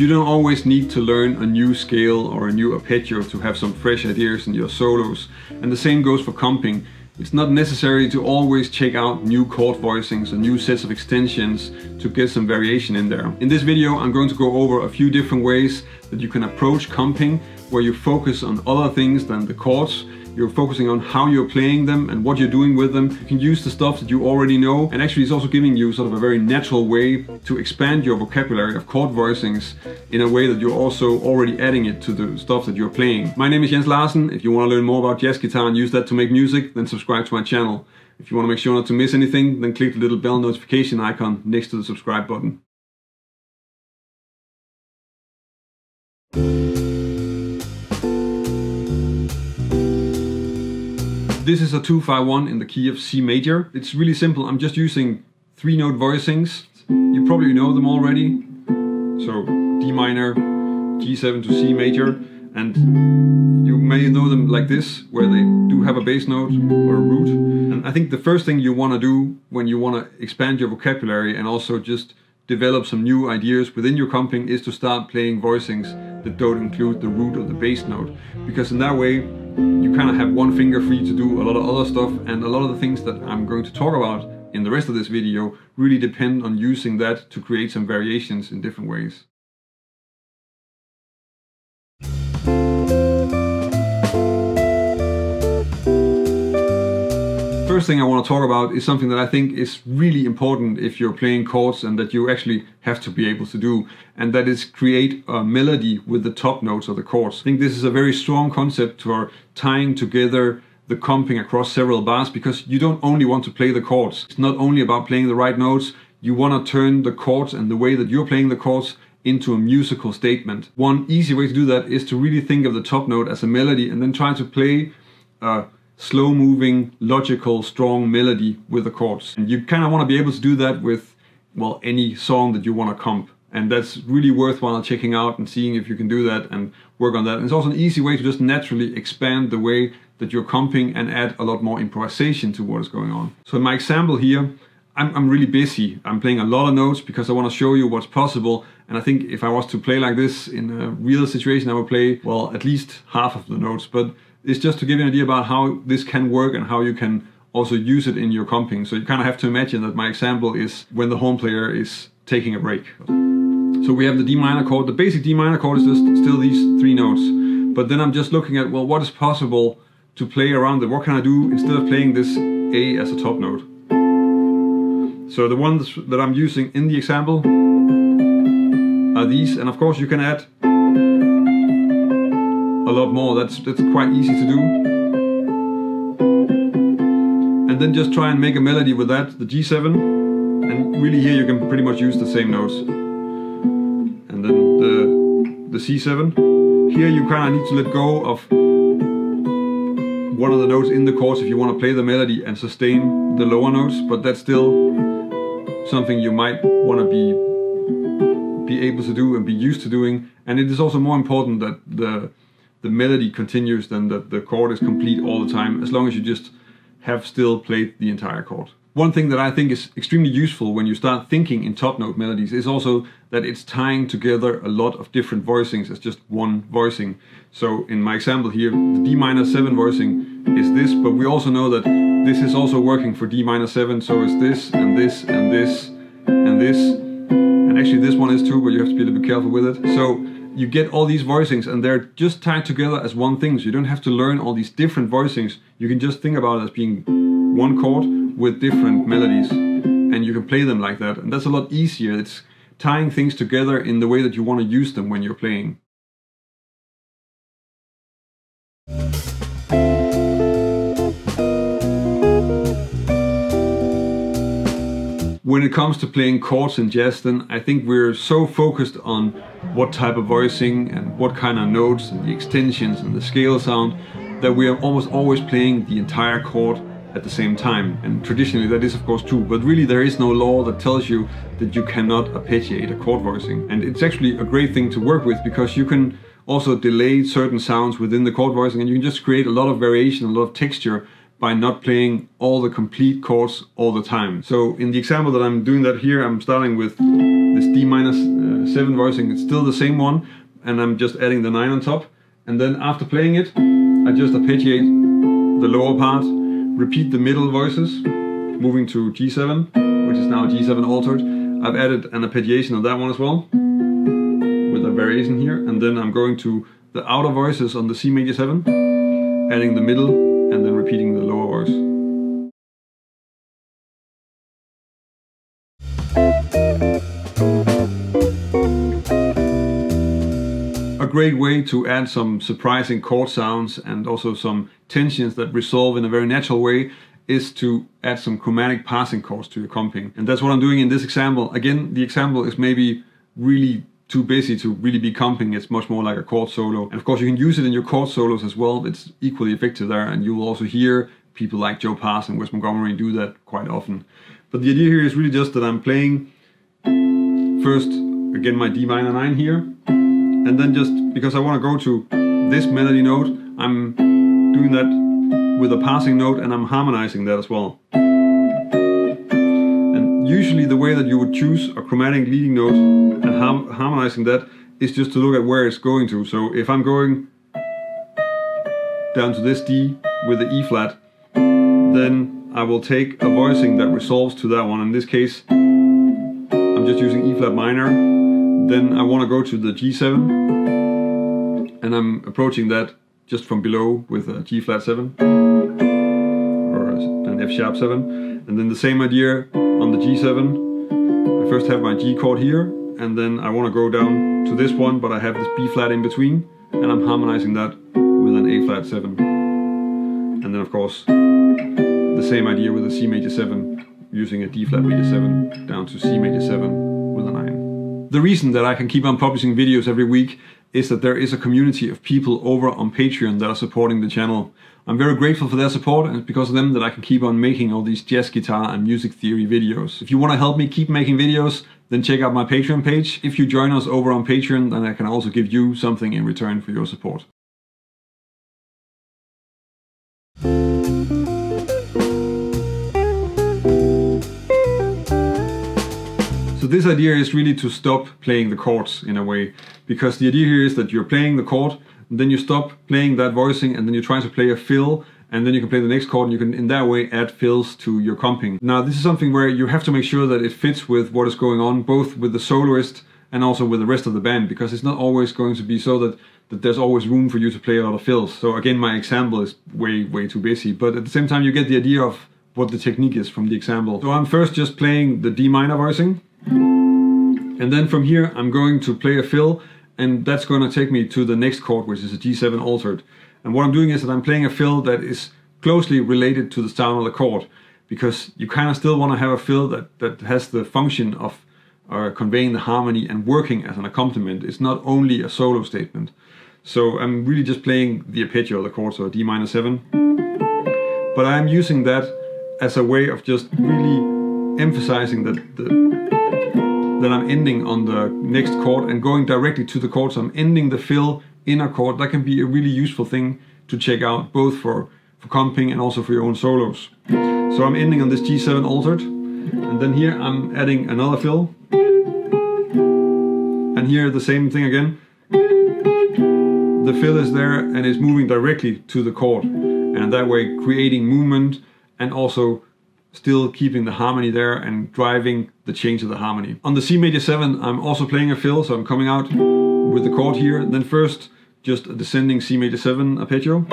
You don't always need to learn a new scale or a new arpeggio to have some fresh ideas in your solos. And the same goes for comping. It's not necessary to always check out new chord voicings or new sets of extensions to get some variation in there. In this video, I'm going to go over a few different ways that you can approach comping, where you focus on other things than the chords. You're focusing on how you're playing them and what you're doing with them. You can use the stuff that you already know, and actually it's also giving you sort of a very natural way to expand your vocabulary of chord voicings in a way that you're also already adding it to the stuff that you're playing. My name is Larsen. If you want to learn more about jazz guitar and use that to make music, then subscribe to my channel. If you want to make sure not to miss anything, then click the little bell notification icon next to the subscribe button. This is a 2-5-1 in the key of C major. It's really simple. I'm just using 3-note voicings. You probably know them already. So D minor, G7 to C major. And you may know them like this, where they do have a bass note or a root. And I think the first thing you want to do when you want to expand your vocabulary and also just develop some new ideas within your comping is to start playing voicings that don't include the root or the bass note. Because in that way, you kind of have one finger free to do a lot of other stuff, and a lot of the things that I'm going to talk about in the rest of this video really depend on using that to create some variations in different ways. First thing I want to talk about is something that I think is really important if you're playing chords and that you actually have to be able to do, and that is create a melody with the top notes of the chords. I think this is a very strong concept for tying together the comping across several bars, because you don't only want to play the chords. It's not only about playing the right notes, you want to turn the chords and the way that you're playing the chords into a musical statement. One easy way to do that is to really think of the top note as a melody and then try to play a slow-moving, logical, strong melody with the chords. And you kind of want to be able to do that with, well, any song that you want to comp. And that's really worthwhile checking out and seeing if you can do that and work on that. And it's also an easy way to just naturally expand the way that you're comping and add a lot more improvisation to what is going on. So in my example here, I'm really busy. I'm playing a lot of notes because I want to show you what's possible. And I think if I was to play like this in a real situation, I would play, well, at least half of the notes. But it's just to give you an idea about how this can work and how you can also use it in your comping. So you kind of have to imagine that my example is when the horn player is taking a break. So we have the D minor chord. The basic D minor chord is just still these 3 notes. But then I'm just looking at, well, what is possible to play around it? What can I do instead of playing this A as a top note? So the ones that I'm using in the example are these. And of course you can add a lot more. That's quite easy to do. And then just try and make a melody with that, the G7. And really here you can pretty much use the same notes. And then the C7. Here you kind of need to let go of one of the notes in the chords if you want to play the melody and sustain the lower notes, but that's still something you might want to be able to do and be used to doing. And it is also more important that the melody continues than that the chord is complete all the time, as long as you just have still played the entire chord. One thing that I think is extremely useful when you start thinking in top note melodies is also that it's tying together a lot of different voicings as just one voicing. So in my example here, the D minor 7 voicing is this, but we also know that this is also working for D minor 7, so it's this and this and this and this. And actually this one is too, but you have to be a little bit careful with it. So you get all these voicings and they're just tied together as one thing, so you don't have to learn all these different voicings. You can just think about it as being one chord with different melodies, and you can play them like that, and that's a lot easier. It's tying things together in the way that you want to use them when you're playing. When it comes to playing chords in jazz, then I think we're so focused on what type of voicing and what kind of notes and the extensions and the scale sound that we are almost always playing the entire chord at the same time. And traditionally that is of course true, but really there is no law that tells you that you cannot arpeggiate a chord voicing. And it's actually a great thing to work with, because you can also delay certain sounds within the chord voicing, and you can just create a lot of variation, a lot of texture by not playing all the complete chords all the time. So in the example that I'm doing that here, I'm starting with the this D minor 7 voicing. It's still the same one, and I'm just adding the 9 on top. And then after playing it, I just arpeggiate the lower part, repeat the middle voices, moving to G7, which is now G7 altered. I've added an arpeggiation on that one as well, with a variation here. And then I'm going to the outer voices on the C major 7, adding the middle, and then repeating the lower voice. A great way to add some surprising chord sounds and also some tensions that resolve in a very natural way is to add some chromatic passing chords to your comping. And that's what I'm doing in this example. Again, the example is maybe really too busy to really be comping. It's much more like a chord solo. And of course you can use it in your chord solos as well. It's equally effective there, and you will also hear people like Joe Pass and Wes Montgomery do that quite often. But the idea here is really just that I'm playing first, again, my D minor 9 here. And then just because I want to go to this melody note, I'm doing that with a passing note, and I'm harmonizing that as well. And usually the way that you would choose a chromatic leading note and harmonizing that is just to look at where it's going to. So if I'm going down to this D with the E flat, then I will take a voicing that resolves to that one. In this case, I'm just using E flat minor. Then I want to go to the G7, and I'm approaching that just from below with a G flat 7 or an F sharp 7. And then the same idea on the G7. I first have my G chord here, and then I want to go down to this one, but I have this B flat in between, and I'm harmonizing that with an A flat 7. And then of course the same idea with a C major 7, using a D flat major 7 down to C major 7 with a 9. The reason that I can keep on publishing videos every week is that there is a community of people over on Patreon that are supporting the channel. I'm very grateful for their support, and it's because of them that I can keep on making all these jazz guitar and music theory videos. If you want to help me keep making videos, then check out my Patreon page. If you join us over on Patreon, then I can also give you something in return for your support. So this idea is really to stop playing the chords in a way, because the idea here is that you're playing the chord, and then you stop playing that voicing, and then you try to play a fill, and then you can play the next chord, and you can in that way add fills to your comping. Now this is something where you have to make sure that it fits with what is going on, both with the soloist and also with the rest of the band, because it's not always going to be so that there's always room for you to play a lot of fills. So again, my example is way too busy, but at the same time you get the idea of what the technique is from the example. So I'm first just playing the D minor voicing, and then from here I'm going to play a fill, and that's going to take me to the next chord, which is a G7 altered. And what I'm doing is that I'm playing a fill that is closely related to the sound of the chord, because you kind of still want to have a fill that has the function of conveying the harmony and working as an accompaniment. It's not only a solo statement. So I'm really just playing the arpeggio of the chord, so a D minor 7. But I'm using that as a way of just really emphasizing that I'm ending on the next chord and going directly to the chord. So I'm ending the fill in a chord. That can be a really useful thing to check out, both for comping and also for your own solos. So I'm ending on this G7 altered, and then here I'm adding another fill, and here the same thing again. The fill is there and is moving directly to the chord, and that way creating movement and also still keeping the harmony there and driving the change of the harmony. On the C major 7 I'm also playing a fill, so I'm coming out with the chord here, then first just a descending C major 7 arpeggio,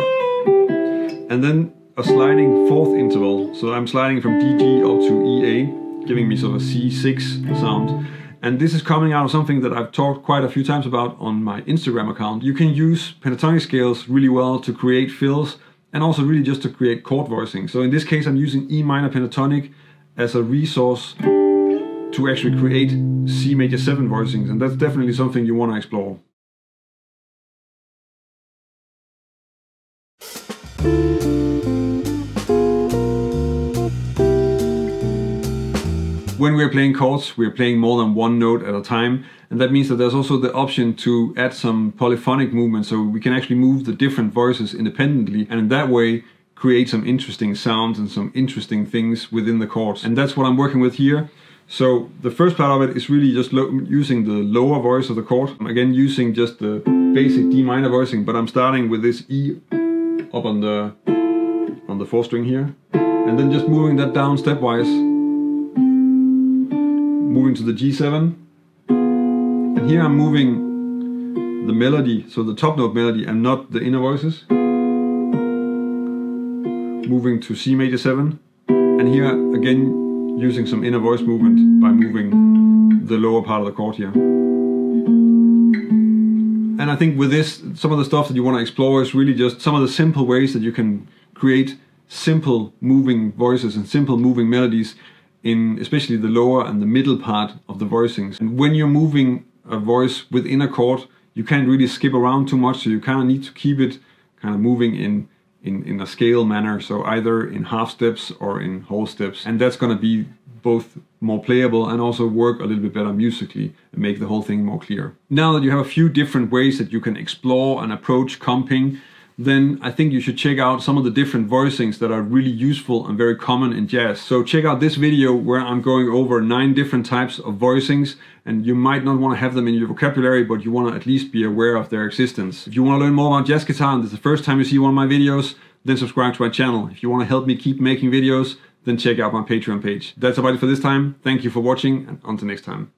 and then a sliding fourth interval. So I'm sliding from DG up to EA, giving me sort of a C6 sound. And this is coming out of something that I've talked quite a few times about on my Instagram account. You can use pentatonic scales really well to create fills, and also really just to create chord voicing. So in this case I'm using E minor pentatonic as a resource to actually create C major 7 voicings, and that's definitely something you want to explore. When we're playing chords, we're playing more than one note at a time, and that means that there's also the option to add some polyphonic movement, so we can actually move the different voices independently, and in that way create some interesting sounds and some interesting things within the chords. And that's what I'm working with here. So the first part of it is really just using the lower voice of the chord. I'm again using just the basic D minor voicing, but I'm starting with this E up on the 4th string here, and then just moving that down stepwise, moving to the G7, and here I'm moving the melody, so the top note melody and not the inner voices, moving to C major 7, and here again using some inner voice movement by moving the lower part of the chord here. And I think with this, some of the stuff that you want to explore is really just some of the simple ways that you can create simple moving voices and simple moving melodies in especially the lower and the middle part of the voicings. And when you're moving a voice within a chord, you can't really skip around too much, so you kind of need to keep it kind of moving in a scale manner, so either in half steps or in whole steps, and that's going to be both more playable and also work a little bit better musically and make the whole thing more clear. Now that you have a few different ways that you can explore and approach comping, then I think you should check out some of the different voicings that are really useful and very common in jazz. So check out this video where I'm going over 9 different types of voicings, and you might not want to have them in your vocabulary, but you want to at least be aware of their existence. If you want to learn more about jazz guitar and this is the first time you see one of my videos, then subscribe to my channel. If you want to help me keep making videos, then check out my Patreon page. That's about it for this time. Thank you for watching, and until next time.